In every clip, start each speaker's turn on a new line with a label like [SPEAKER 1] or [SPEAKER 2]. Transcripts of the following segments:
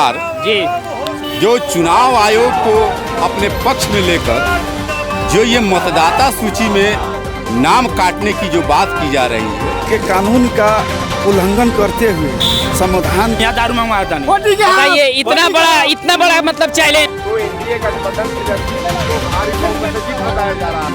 [SPEAKER 1] सरकार
[SPEAKER 2] जी
[SPEAKER 1] जो चुनाव आयोग को अपने पक्ष में लेकर जो ये मतदाता सूची में नाम काटने की जो बात की जा रही है
[SPEAKER 3] के कानून का उल्लंघन करते हुए समाधान
[SPEAKER 2] यहाँ दारू मंगवाया था नहीं। बताइए इतना बड़ा मतलब चैलेंज।
[SPEAKER 3] तो एनडीए गठबंधन को भारी बहुमत से जीत बताया जा रहा है।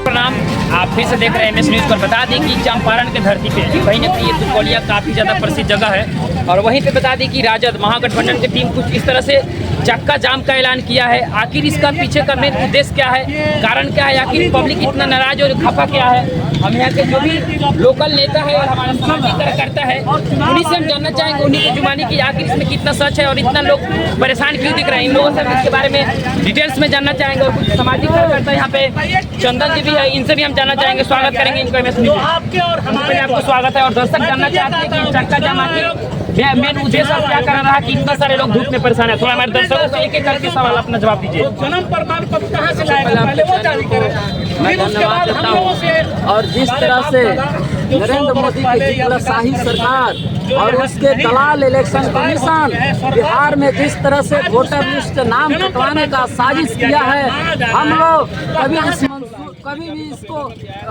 [SPEAKER 2] प्रणाम, आप फिर से देख रहे हैं एमएस न्यूज़ पर। बता दें कि चंपारण के धरती पे कहीं न कहीं ये तुरकोलिया काफ़ी ज़्यादा प्रसिद्ध जगह है और वहीं पे बता दें कि राजद महागठबंधन की टीम कुछ इस तरह से चक्का जाम का ऐलान किया है। आखिर इसका पीछे का मेन उद्देश्य क्या है, कारण क्या है, आखिर पब्लिक इतना नाराज और खफा क्या है। हम यहाँ के जो भी लोकल नेता है और हमारा सामाजिक कार्यकर्ता है उन्हीं से हम जानना चाहेंगे, उन्हीं की जुबानी की आखिर इसमें कितना सच है और इतना लोग परेशान क्यों दिख रहे हैं। इन लोगों से हम इसके बारे में डिटेल्स में जानना चाहेंगे और कुछ सामाजिक कार्यकर्ता यहाँ पे चंदन जी भी है, इनसे भी हम जानना चाहेंगे। स्वागत करेंगे इनको एमएस न्यूज़ में। आपको स्वागत है और दर्शक जानना चाहते हैं कि चक्का जाम आखिर मेन उद्देश्य क्या कर रहा है कि इतना सारे लोग धूप में परेशान है। थोड़ा हमारे दर्शकों से एक एक करके सवाल अपना जवाब दीजिए।
[SPEAKER 4] जन्म प्रमाण पत्र कहाँ से लाएगा, पहले वो जारी करें।
[SPEAKER 5] मैं धन्यवाद देता हूँ। और जिस तरह से नरेंद्र मोदी की हिटलरशाही सरकार और उसके दलाल इलेक्शन कमीशन बिहार में जिस तरह से वोटर लिस्ट नाम कटवाने का साजिश किया है, हम लोग कभी भी इसको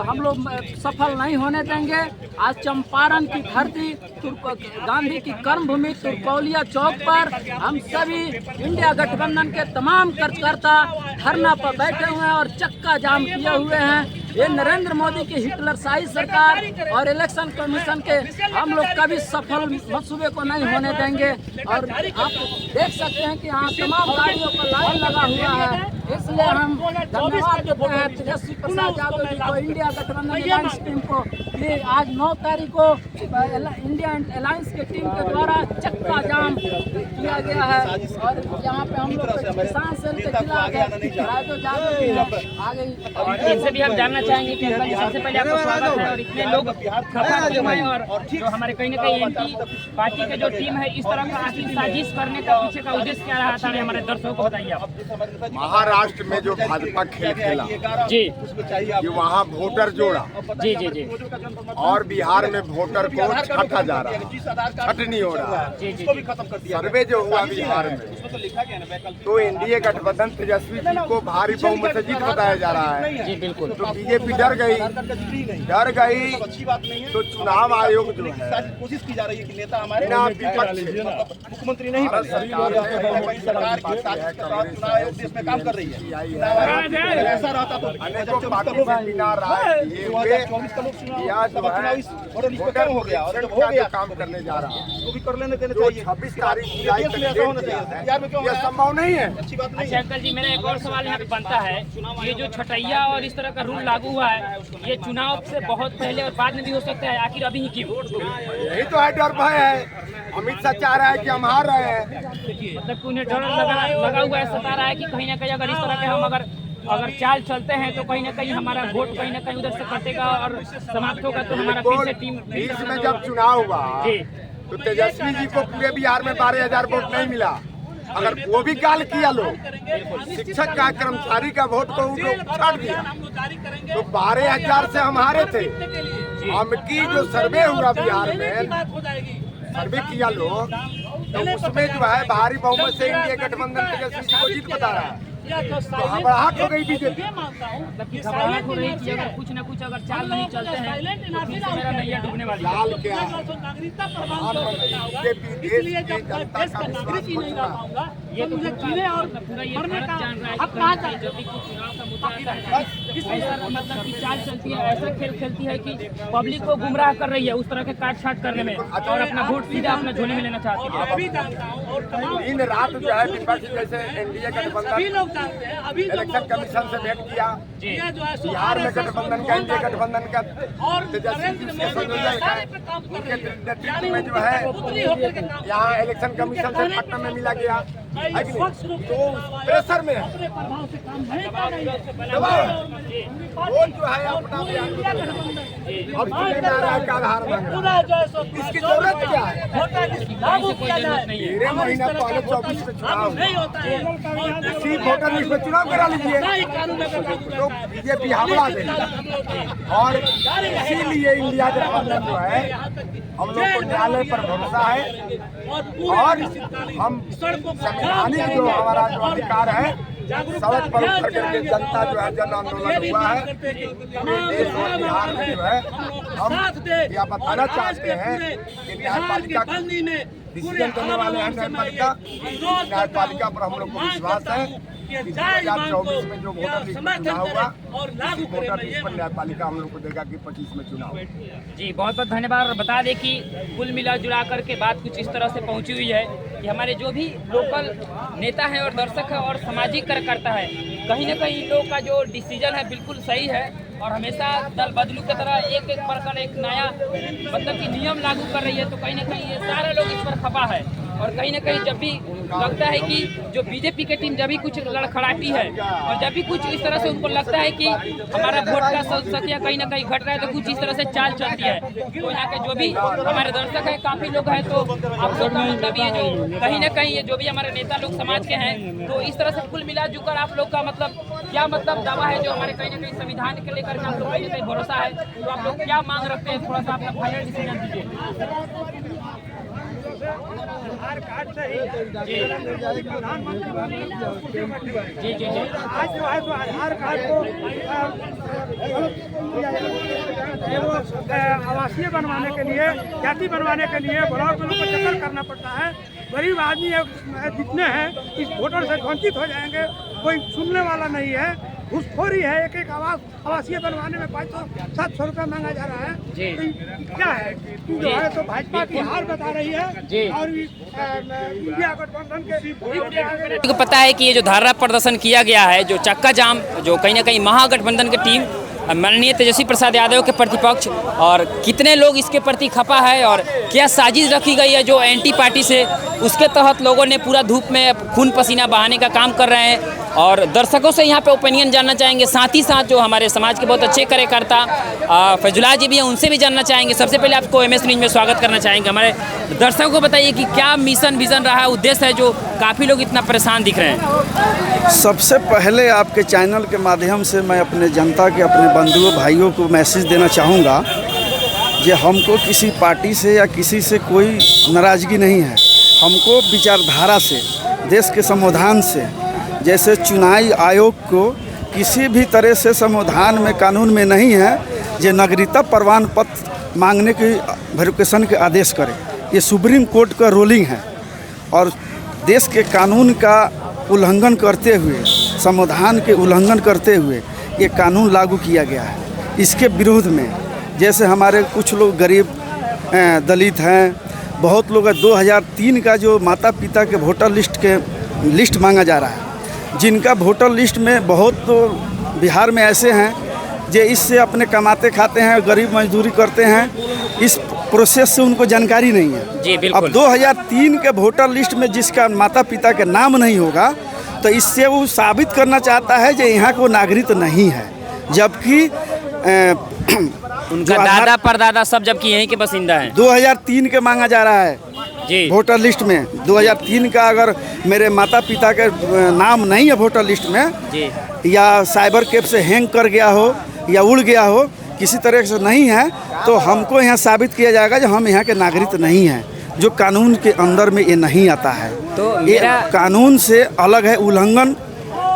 [SPEAKER 5] हम लोग सफल नहीं होने देंगे। आज चंपारण की धरती गांधी की कर्मभूमि तुरकोलिया चौक पर हम सभी इंडिया गठबंधन के तमाम कार्यकर्ता धरना पर बैठे हुए हैं और चक्का जाम किए हुए हैं। ये नरेंद्र मोदी की हिटलरशाही सरकार और इलेक्शन कमीशन के हम लोग कभी सफल मंसूबे को नहीं होने देंगे। और आप देख सकते हैं कि यहाँ तमाम गाड़ियों पर लाइन लगा हुआ है, इसलिए हम धन्यवाद देते हैं तेजस्वी प्रसाद यादव जी को, इंडिया गठबंधन अलायंस टीम को। ये आज 9 तारीख को इंडिया अलायंस की टीम के द्वारा चक्का जाम किया गया है और यहाँ पे हम लोग किसान सेल के खिलाफ आ गई।
[SPEAKER 2] इनसे भी हम जानना चाहेंगे कि सबसे पहले आपका स्वागत है और इतने लोग खफा क्यों हैं और जो हमारे कहीं ना कहीं एमपी पार्टी के जो टीम है इस तरह का आखिर साजिश करने का पीछे का उद्देश्य क्या रहा था, हमारे दर्शकों को बताइए आप।
[SPEAKER 3] महाराष्ट्र में जो भाजपा खेल खेला
[SPEAKER 2] जी
[SPEAKER 3] कि वहाँ वोटर जोड़ा
[SPEAKER 2] जी जी जी
[SPEAKER 3] और बिहार में वोटर को छटा जा रहा है, छट नहीं हो रहा है।
[SPEAKER 2] जी जी
[SPEAKER 3] सर्वे जो हुआ बिहार में तो एनडीए गठबंधन तेजस्वी जी को भारी बहुमत से जीत बताया जा रहा है।
[SPEAKER 2] जी बिल्कुल।
[SPEAKER 3] तो बीजेपी डर गई तो चुनाव आयोग जो है
[SPEAKER 4] कोशिश की जा रही है कि नेता हमारे
[SPEAKER 3] मुख्यमंत्री नहीं बन
[SPEAKER 4] सरकार चुनाव आयोग देश में काम कर रही है। ऐसा रहता तो
[SPEAKER 3] अनेकों पार्टियों में बिना राय दिए हुए
[SPEAKER 4] 2024 वोटर लिस्ट कम हो गया और जब हो गया
[SPEAKER 3] काम करने जा रहा है
[SPEAKER 4] वो भी कर लेने देना
[SPEAKER 3] जो
[SPEAKER 4] चाहिए।
[SPEAKER 3] 26 तारीख जुलाई तक
[SPEAKER 4] ऐसा होना चाहिए। बिहार में क्यों
[SPEAKER 3] यह संभव नहीं है।
[SPEAKER 4] अच्छी बात नहीं
[SPEAKER 2] अच्छा अंकल जी, मेरा एक और सवाल यहाँ पे बनता है, ये जो छटैया और इस तरह का रूल लागू हुआ है, ये चुनाव से बहुत पहले और बाद में भी हो सकता है, आखिर अभी ही क्यों?
[SPEAKER 3] यही तो है, डर भय है। अमित शाह चाह रहा है कि हम हार रहे हैं।
[SPEAKER 2] मतलब उन्हें डर लगा हुआ है, सता रहा है कि कहीं ना कहीं अगर इस तरह के हम अगर चाल चलते हैं तो कहीं ना कहीं हमारा वोट कहीं ना कहीं उधर से कटेगा और समाप्त होगा तो हमारा फिर से टीम।
[SPEAKER 3] बीच में जब चुनाव हुआ तो तेजस्वी जी को पूरे बिहार में 12,000 वोट नहीं मिला। अगर वो भी गाल किया लोग, शिक्षक का कर्मचारी का वोट को छाट दिया तो 12,000 से हम हारे थे। हमकी जो सर्वे हुआ बिहार में, सर्वे किया लोग, तो उसमें जो है भारी बहुमत से इंडिया गठबंधन तेजस्वी जी को जीत बता रहा है। तो घबराहट हो गई बीजेपी।
[SPEAKER 2] मतलब कि घबराहट हो रही थी, अगर कुछ न कुछ अगर चाल नहीं चलते हैं तो फिर से मेरा नैया डूबने वाली है।
[SPEAKER 3] चाल क्या है? बीजेपी देश की जनता का विश्वास को चुरा।
[SPEAKER 2] ये तो पूरा ये भारत जान रहा है कि कहीं कहीं जब भी कुछ चुनाव का मुद्दा आता है ऐसा मतलब की चाल चलती है, ऐसा खेल खेलती है कि पब्लिक को गुमराह कर रही है उस तरह के काट छाट करने में और अपना वोट सीधा अपने झोले में लेना चाहती है।
[SPEAKER 3] दिन रात जो है विपक्ष जैसे एनडीए गठबंधन इलेक्शन कमीशन से भेंट किया, बिहार में गठबंधन का एनडीए गठबंधन का तेजस्वी जी से संयोजक है, उनके नेतृत्व में जो है यहाँ इलेक्शन कमीशन से पटना में मिला गया है कि नहीं? तो प्रेशर में है, दबाव वो जो है अपना अब चुने में आ रहा है का आधार मांग रहा है। इसकी जरूरत क्या है? 13 महीना पहले 24 में चुनाव इसी वोटर लिस्ट में चुनाव करा लीजिए तो बीजेपी हमला देगी। और इसीलिए इंडिया गठबंधन जो है हम लोग को न्यायालय पर भरोसा है और हम संवैधानिक जो हमारा जो अधिकार है, सड़क पर उतर करके जनता जो है जन आंदोलन हुआ है पूरे देश और बिहार में जो है हम यह बताना चाहते हैं कि न्यायपालिका डिसीजन देने वाले हैं न्यायपालिका पर हम लोग को विश्वास है कि 2024 में जो वोटर लिस्ट में चुनाव हुआ उसी वोटर लिस्ट पर न्यायपालिका हम लोग को देगा कि 25 में चुनाव।
[SPEAKER 2] जी बहुत बहुत धन्यवाद। और बता दें कि कुल मिला जुला करके बात कुछ इस तरह से पहुंची हुई है कि हमारे जो भी लोकल नेता हैं और दर्शक हैं और सामाजिक कार्यकर्ता है, कहीं ना कहीं इन लोग का जो डिसीजन है बिल्कुल सही है और हमेशा दल बदलू की तरह एक एक प्रकार एक नया मतलब कि नियम लागू कर रही है। तो कहीं ना कहीं ये सारे लोग इस पर खपा है और कहीं ना कहीं जब भी लगता है कि जो बीजेपी की टीम जब भी कुछ लड़खड़ाती है और जब भी कुछ इस तरह से उनको लगता है कि हमारा वोट का संख्या कहीं ना कहीं घट रहा है तो कुछ इस तरह से चाल चलती है। तो यहाँ के जो भी हमारे दर्शक हैं काफ़ी लोग हैं, तो आप लोग का मतलब ये जो कहीं ना कहीं ये जो भी हमारे नेता लोग समाज के हैं, तो इस तरह से कुल मिला जुलकर आप लोग का मतलब क्या मतलब दावा है जो हमारे कहीं ना कहीं संविधान के लेकर के आप लोग कहीं ना कहीं भरोसा है, तो आप लोग क्या मांग रखते हैं, थोड़ा सा अपना फाइनल डिसीजन दीजिए। जी जी जी
[SPEAKER 6] आज जो है तो आधार कार्ड को आवासीय बनवाने के लिए, जाति बनवाने के लिए ब्लॉक में को चक्कर करना पड़ता है। गरीब आदमी जितने हैं इस वोटर से वंचित हो जाएंगे, कोई सुनने वाला नहीं है। घूसखोरी है, एक एक आवासीय बनवाने में 500-700 रुपया मांगा जा रहा है। तो क्या है जो है तो भाजपा की हार बता रही है और इंडिया गठबंधन के
[SPEAKER 2] पता है कि ये जो धारणा प्रदर्शन किया गया है, जो चक्का जाम, जो कहीं ना कहीं महागठबंधन की टीम माननीय तेजस्वी प्रसाद यादव के प्रतिपक्ष और कितने लोग इसके प्रति खपा है और क्या साजिश रखी गई है जो एंटी पार्टी से, उसके तहत लोगों ने पूरा धूप में खून पसीना बहाने का काम कर रहे हैं। और दर्शकों से यहाँ पे ओपिनियन जानना चाहेंगे, साथ ही साथ जो हमारे समाज के बहुत अच्छे कार्यकर्ता फैजुला जी भी हैं उनसे भी जानना चाहेंगे। सबसे पहले आपको MS न्यूज़ में स्वागत करना चाहेंगे। हमारे दर्शकों को बताइए कि क्या मिशन विजन रहा है, उद्देश्य है जो काफ़ी लोग इतना परेशान दिख रहे हैं।
[SPEAKER 7] सबसे पहले आपके चैनल के माध्यम से मैं अपने जनता के, अपने बंधुओं भाइयों को मैसेज देना चाहूँगा कि हमको किसी पार्टी से या किसी से कोई नाराज़गी नहीं है। हमको विचारधारा से, देश के संविधान से, जैसे चुनाव आयोग को किसी भी तरह से संविधान में, कानून में नहीं है जो नागरिकता प्रमाण पत्र मांगने की वेरिफिकेशन के आदेश करे। ये सुप्रीम कोर्ट का रूलिंग है और देश के कानून का उल्लंघन करते हुए, संविधान के उल्लंघन करते हुए ये कानून लागू किया गया है। इसके विरोध में जैसे हमारे कुछ लोग गरीब दलित हैं, बहुत लोग 2003 का जो माता पिता के वोटर लिस्ट मांगा जा रहा है, जिनका वोटर लिस्ट में बहुत तो बिहार में ऐसे हैं जो इससे अपने कमाते खाते हैं, गरीब मजदूरी करते हैं, इस प्रोसेस से उनको जानकारी नहीं है।
[SPEAKER 2] जी बिल्कुल।
[SPEAKER 7] अब 2003 के वोटर लिस्ट में जिसका माता पिता के नाम नहीं होगा तो इससे वो साबित करना चाहता है कि यहाँ को नागरिक नहीं है, जबकि
[SPEAKER 2] उनका दादा परदादा सब जबकि यहीं के बासिंदा हैं।
[SPEAKER 7] 2003 के मांगा जा रहा है
[SPEAKER 2] जी
[SPEAKER 7] वोटर लिस्ट में। 2003 का अगर मेरे माता पिता के नाम नहीं है वोटर लिस्ट में
[SPEAKER 2] जी,
[SPEAKER 7] या साइबर कैफ से हैंग कर गया हो या उड़ गया हो, किसी तरह से नहीं है, तो हमको यहाँ साबित किया जाएगा कि हम यहाँ के नागरिक नहीं हैं, जो कानून के अंदर में ये नहीं आता है।
[SPEAKER 2] तो
[SPEAKER 7] ये कानून से अलग है, उल्लंघन।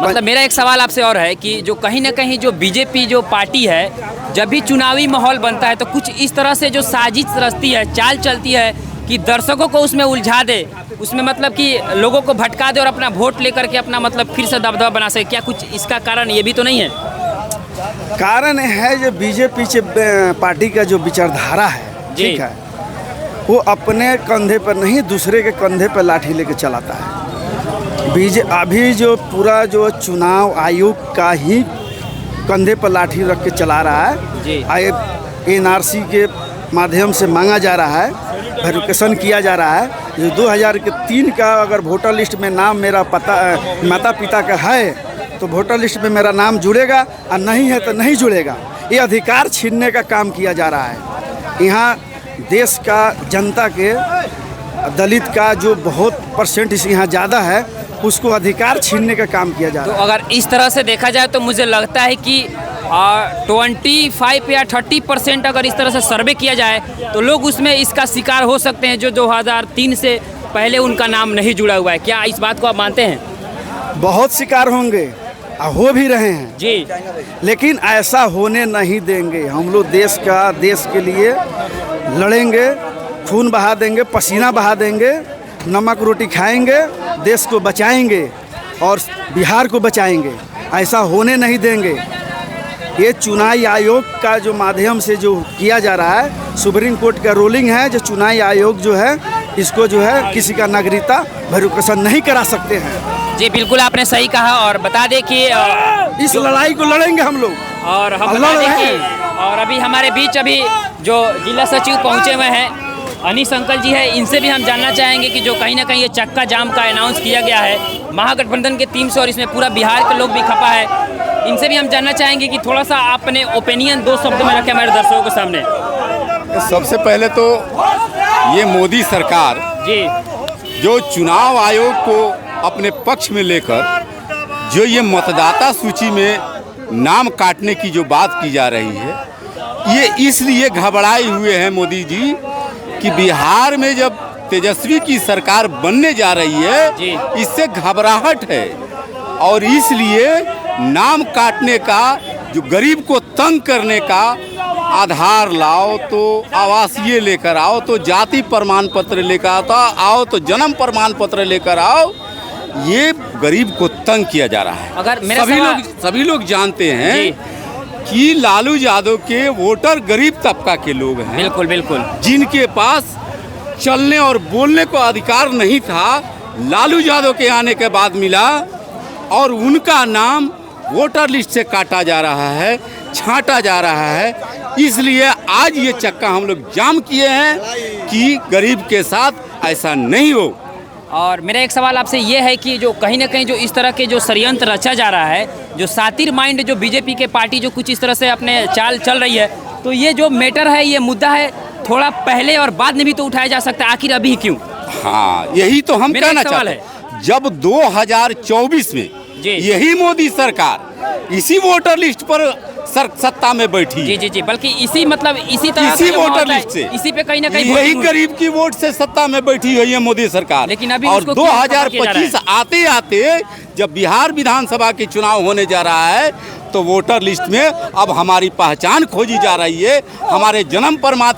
[SPEAKER 2] मतलब मेरा एक सवाल आपसे और है कि जो कहीं ना कहीं जो बीजेपी जो पार्टी है, जब भी चुनावी माहौल बनता है तो कुछ इस तरह से जो साजिश रचती है, चाल चलती है कि दर्शकों को उसमें उलझा दे, उसमें मतलब कि लोगों को भटका दे और अपना वोट लेकर के अपना मतलब फिर से दबदबा बना सके। क्या कुछ इसका कारण ये भी तो नहीं है?
[SPEAKER 7] कारण है जो बीजेपी पार्टी का जो विचारधारा है, ठीक है, वो अपने कंधे पर नहीं दूसरे के कंधे पर लाठी लेके चलाता है। अभी जो पूरा जो चुनाव आयोग का ही कंधे पर लाठी रख के चला रहा है, NRC के माध्यम से मांगा जा रहा है, वेरिफिकेशन किया जा रहा है। जो 2003 का अगर वोटर लिस्ट में नाम मेरा माता पिता का है तो वोटर लिस्ट में मेरा नाम जुड़ेगा, और नहीं है तो नहीं जुड़ेगा। ये अधिकार छीनने का काम किया जा रहा है। यहाँ देश का जनता के, दलित का जो बहुत परसेंट यहाँ ज़्यादा है, उसको अधिकार छीनने का काम किया जा रहा है।
[SPEAKER 2] तो अगर इस तरह से देखा जाए तो मुझे लगता है कि 25 या 30% अगर इस तरह से सर्वे किया जाए तो लोग उसमें इसका शिकार हो सकते हैं जो 2003 से पहले उनका नाम नहीं जुड़ा हुआ है। क्या इस बात को आप मानते हैं?
[SPEAKER 7] बहुत शिकार होंगे, हो भी रहे हैं
[SPEAKER 2] जी,
[SPEAKER 7] लेकिन ऐसा होने नहीं देंगे। हम लोग देश के लिए लड़ेंगे, खून बहा देंगे, पसीना बहा देंगे, नमक रोटी खाएंगे, देश को बचाएंगे और बिहार को बचाएंगे। ऐसा होने नहीं देंगे। ये चुनाव आयोग का जो माध्यम से जो किया जा रहा है, सुप्रीम कोर्ट का रूलिंग है, जो चुनाव आयोग जो है इसको जो है किसी का नागरिकता वेरिफिकेशन नहीं करा सकते हैं।
[SPEAKER 2] जी बिल्कुल आपने सही कहा। और बता दें कि
[SPEAKER 7] इस लड़ाई को लड़ेंगे हम लोग,
[SPEAKER 2] और हम बता दें कि और अभी हमारे बीच अभी जो जिला सचिव पहुंचे हुए हैं अनीस अंकल जी है, इनसे भी हम जानना चाहेंगे कि जो कहीं ना कहीं ये चक्का जाम का अनाउंस किया गया है महागठबंधन के टीम से और इसमें पूरा बिहार के लोग भी खपा है, इनसे भी हम जानना चाहेंगे कि थोड़ा सा अपने ओपिनियन 2 शब्दों में रखें हमारे दर्शकों के सामने।
[SPEAKER 1] सबसे पहले तो ये मोदी सरकार
[SPEAKER 2] जी
[SPEAKER 1] जो चुनाव आयोग को अपने पक्ष में लेकर जो ये मतदाता सूची में नाम काटने की जो बात की जा रही है, ये इसलिए घबराए हुए हैं मोदी जी कि बिहार में जब तेजस्वी की सरकार बनने जा रही है, इससे घबराहट है और इसलिए नाम काटने का, जो गरीब को तंग करने का, आधार लाओ तो आवासीय लेकर आओ, तो जाति प्रमाण पत्र लेकर आओ, तो जन्म प्रमाण पत्र लेकर आओ, ये गरीब को तंग किया जा रहा है।
[SPEAKER 2] अगर
[SPEAKER 1] सभी लोग जानते हैं कि लालू यादव के वोटर गरीब तबका के लोग हैं।
[SPEAKER 2] बिल्कुल बिल्कुल,
[SPEAKER 1] जिनके पास चलने और बोलने को अधिकार नहीं था, लालू यादव के आने के बाद मिला और उनका नाम वोटर लिस्ट से काटा जा रहा है, छांटा जा रहा है। इसलिए आज ये चक्का हम लोग जाम किए हैं कि गरीब के साथ ऐसा नहीं हो।
[SPEAKER 2] और मेरा एक सवाल आपसे ये है कि जो कहीं ना कहीं जो इस तरह के जो षड्यंत्र रचा जा रहा है, जो सातिर माइंड जो बीजेपी के पार्टी जो कुछ इस तरह से अपने चाल चल रही है, तो ये जो मैटर है, ये मुद्दा है, थोड़ा पहले और बाद में भी तो उठाया जा सकता है, आखिर अभी क्यों?
[SPEAKER 1] हाँ, यही तो हम कहना चाहते हैं। जब 2024 में यही मोदी सरकार इसी वोटर लिस्ट पर सत्ता में बैठी,
[SPEAKER 2] जी जी जी, बल्कि इसी मतलब इसी तरह
[SPEAKER 1] इसी वोटर लिस्ट से,
[SPEAKER 2] इसी पे कहीं ना कहीं
[SPEAKER 1] यही गरीब की वोट से सत्ता में बैठी हुई है मोदी सरकार।
[SPEAKER 2] लेकिन अभी
[SPEAKER 1] और 2025 आते आते जब बिहार विधानसभा के चुनाव होने जा रहा है, तो वोटर लिस्ट में अब हमारी पहचान खोजी जा रही है, हमारे जन्म प्रमाण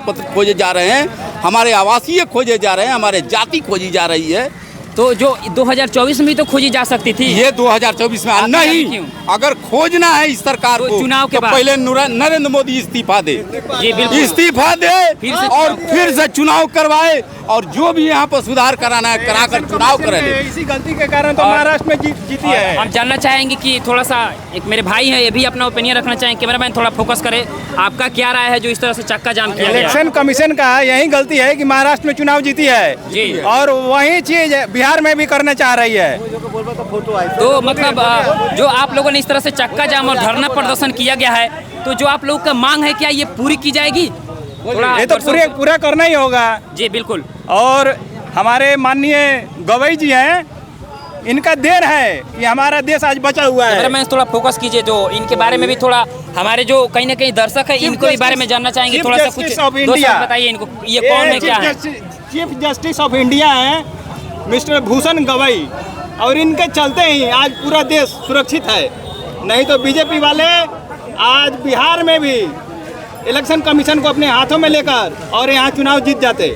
[SPEAKER 1] पत्र खोजे जा रहे हैं, हमारे आवासीय खोजे जा रहे हैं, हमारे जाति खोजी जा रही है।
[SPEAKER 2] तो जो 2024 में भी तो खोजी जा सकती थी,
[SPEAKER 1] ये 2024 में नहीं। अगर खोजना है इस सरकार को,
[SPEAKER 2] चुनाव के बाद
[SPEAKER 1] पहले नरेंद्र मोदी इस्तीफा दे,
[SPEAKER 2] जी बिल्कुल
[SPEAKER 1] इस्तीफा दे और फिर से चुनाव करवाए और जो भी यहाँ पर सुधार कराना है कराकर चुनाव करे।
[SPEAKER 6] इसी गलती के कारण तो महाराष्ट्र में जीती है।
[SPEAKER 2] हम जानना चाहेंगे कि थोड़ा सा, एक मेरे भाई है, ये भी अपना ओपिनियन रखना चाहेंगे। कैमरामैन थोड़ा फोकस करे, आपका क्या राय है जो इस तरह से चक्का जाम किया गया?
[SPEAKER 6] इलेक्शन कमीशन का यही गलती है कि महाराष्ट्र में चुनाव जीती है
[SPEAKER 2] जी,
[SPEAKER 6] और वही चीज बिहार में भी करना चाह रही है।
[SPEAKER 2] तो मतलब जो आप लोगों ने इस तरह से चक्का जाम और धरना प्रदर्शन किया गया है, तो जो आप लोगों का मांग है क्या ये पूरी की जाएगी?
[SPEAKER 6] ये तो पूरा करना ही होगा
[SPEAKER 2] जी बिल्कुल।
[SPEAKER 6] और हमारे माननीय गवई जी हैं, इनका देन है कि हमारा देश आज बचा हुआ है।
[SPEAKER 2] मैं थोड़ा फोकस कीजिए, जो इनके बारे में भी थोड़ा हमारे जो कहीं ना कहीं दर्शक है इनको भी बारे में जानना चाहेंगे। थोड़ा सा कुछ बताइए इनको, ये कौन है, क्या है?
[SPEAKER 6] चीफ जस्टिस ऑफ इंडिया है मिस्टर भूषण गवई, और इनके चलते ही आज पूरा देश सुरक्षित है। नहीं तो बीजेपी वाले आज बिहार में भी इलेक्शन कमीशन को अपने हाथों में लेकर और यहाँ चुनाव जीत जाते।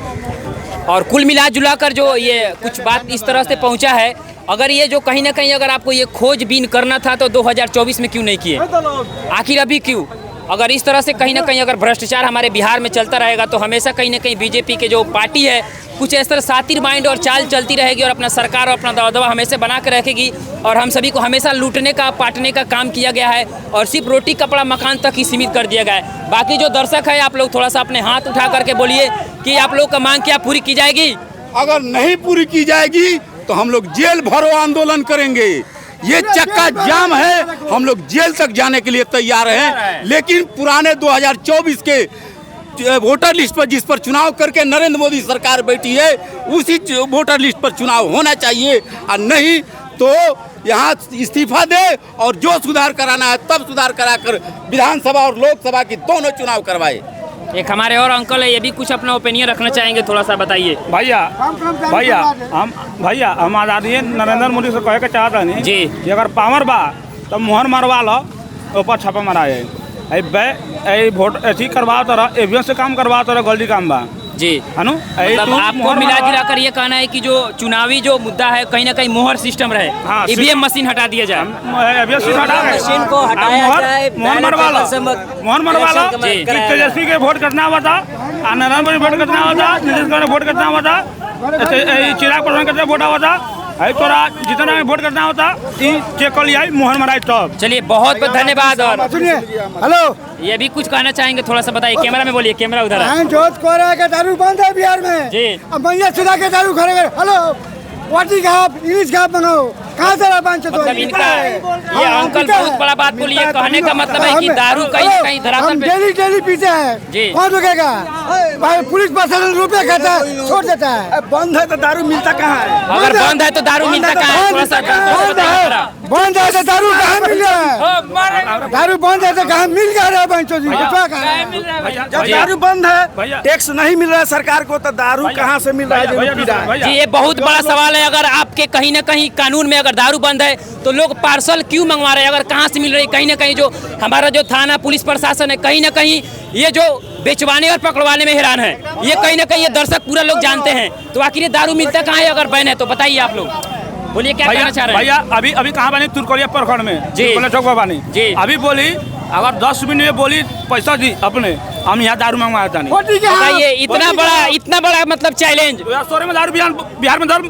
[SPEAKER 2] और कुल मिला जुला कर जो ये कुछ बात इस तरह से पहुंचा है, अगर ये जो कहीं ना कहीं अगर आपको ये खोजबीन करना था तो 2024 में क्यों नहीं किए? आखिर अभी क्यों? अगर इस तरह से कहीं ना कहीं अगर भ्रष्टाचार हमारे बिहार में चलता रहेगा तो हमेशा कहीं ना कहीं बीजेपी के जो पार्टी है कुछ इस तरह सातिर माइंड और चाल चलती रहेगी और अपना सरकार और अपना दबदबा हमेशा बना कर रखेगी और हम सभी को हमेशा लूटने का, पाटने का काम किया गया है और सिर्फ रोटी कपड़ा मकान तक ही सीमित कर दिया गया है। बाकी जो दर्शक है, आप लोग थोड़ा सा अपने हाथ उठा करके बोलिए कि आप लोग का मांग क्या पूरी की जाएगी?
[SPEAKER 1] अगर नहीं पूरी की जाएगी तो हम लोग जेल भरो आंदोलन करेंगे। ये चक्का जाम है, हम लोग जेल तक जाने के लिए तैयार हैं। लेकिन पुराने 2024 के वोटर लिस्ट पर जिस पर चुनाव करके नरेंद्र मोदी सरकार बैठी है, उसी वोटर लिस्ट पर चुनाव होना चाहिए और नहीं तो यहाँ इस्तीफा दे और जो सुधार कराना है तब सुधार कराकर विधानसभा और लोकसभा की दोनों चुनाव करवाए।
[SPEAKER 2] एक हमारे और अंकल है, ये भी कुछ अपना ओपिनियन रखना चाहेंगे, थोड़ा सा बताइए।
[SPEAKER 8] भैया हम आजादी नरेंद्र मोदी से कहे के चाहता नहीं
[SPEAKER 2] जी
[SPEAKER 8] कि अगर पावर बा तो मोहर मरवा लो, ऊपर छापा मारा जाए। वोट ऐसी करवा तरह एवीएम से काम करवा तरह गलती काम बा
[SPEAKER 2] जी
[SPEAKER 8] है नु।
[SPEAKER 2] मतलब आपको मिला जुला कर ये कहना है कि जो चुनावी जो मुद्दा है कहीं ना कहीं मोहर सिस्टम रहे,
[SPEAKER 8] हाँ,
[SPEAKER 2] ईवीएम मशीन हटा दिया जाए,
[SPEAKER 5] मशीन को हटाया जाए,
[SPEAKER 8] मोहन मरवा लो। तेजस्वी के वोट करना हुआ था, नरेंद्र मोदी वोट करना हुआ था, नीतीश कुमार वोट करना हुआ था, चिराग पासवान करते वोट हुआ था, तोरा जितना में वोट करना होता चेक कर लिया मोहन मराई तब।
[SPEAKER 2] चलिए बहुत बहुत धन्यवाद। और
[SPEAKER 6] सुनिए, हेलो,
[SPEAKER 2] ये भी कुछ कहना चाहेंगे, थोड़ा सा बताइए, कैमरा में बोलिए, कैमरा उधर है।
[SPEAKER 6] जोत को रहा है दारू बंद है बिहार में
[SPEAKER 2] जी।
[SPEAKER 6] अब मैया चुरा के दारू खड़े। हेलो, वाटी घाप इंग्लिश घाप मंगाओ, कहाँ से
[SPEAKER 2] मतलब इनका ये अंकल बहुत बड़ा बात बोली है, कहने का मतलब है कि दारू कहीं ना कहीं धरातल पे
[SPEAKER 6] डेली पीते
[SPEAKER 2] जी।
[SPEAKER 6] हैं, कौन रुकेगा? भाई पुलिस प्रशासन रुपये खाता है, छोड़ देता है।
[SPEAKER 7] बंद है तो दारू मिलता कहाँ है?
[SPEAKER 2] अगर बंद है तो दारू मिलता कहाँ है? थोड़ा सा
[SPEAKER 6] बंद है तो दारू कहाँ मिल रहा है? दारू बंद है तो कहाँ मिल जा रहा है? बंचो जी
[SPEAKER 7] जब दारू बंद है, टैक्स नहीं मिल रहा है सरकार को, तो दारू कहाँ से मिल रहा है?
[SPEAKER 2] जी, ये बहुत बड़ा सवाल है। अगर आपके कहीं ना कहीं कानून में अगर दारू बंद है तो लोग पार्सल क्यों मंगवा रहे हैं? अगर कहाँ से मिल रही है? कहीं ना कहीं जो हमारा जो थाना पुलिस प्रशासन है कहीं ना कहीं ये जो बेचवाने और पकड़वाने में हैरान है, ये कहीं ना कहीं ये दर्शक पूरा लोग जानते हैं। तो आखिर ये दारू मिलता कहाँ है अगर बैन है? तो बताइए आप लोग, बोलिए क्या कहना चाह रहे हैं?
[SPEAKER 8] भैया अभी कहाँ बनी? तुरकोलिया प्रखंड में
[SPEAKER 2] जी,
[SPEAKER 8] चौक पर बनी
[SPEAKER 2] जी।
[SPEAKER 8] अभी बोली अगर 10 मिनट में बोली पैसा दी अपने, हम यहाँ दारू मंगवाया था नहीं।
[SPEAKER 2] बताइए, इतना बड़ा मतलब चैलेंज।
[SPEAKER 8] में दारू बिहार में दारू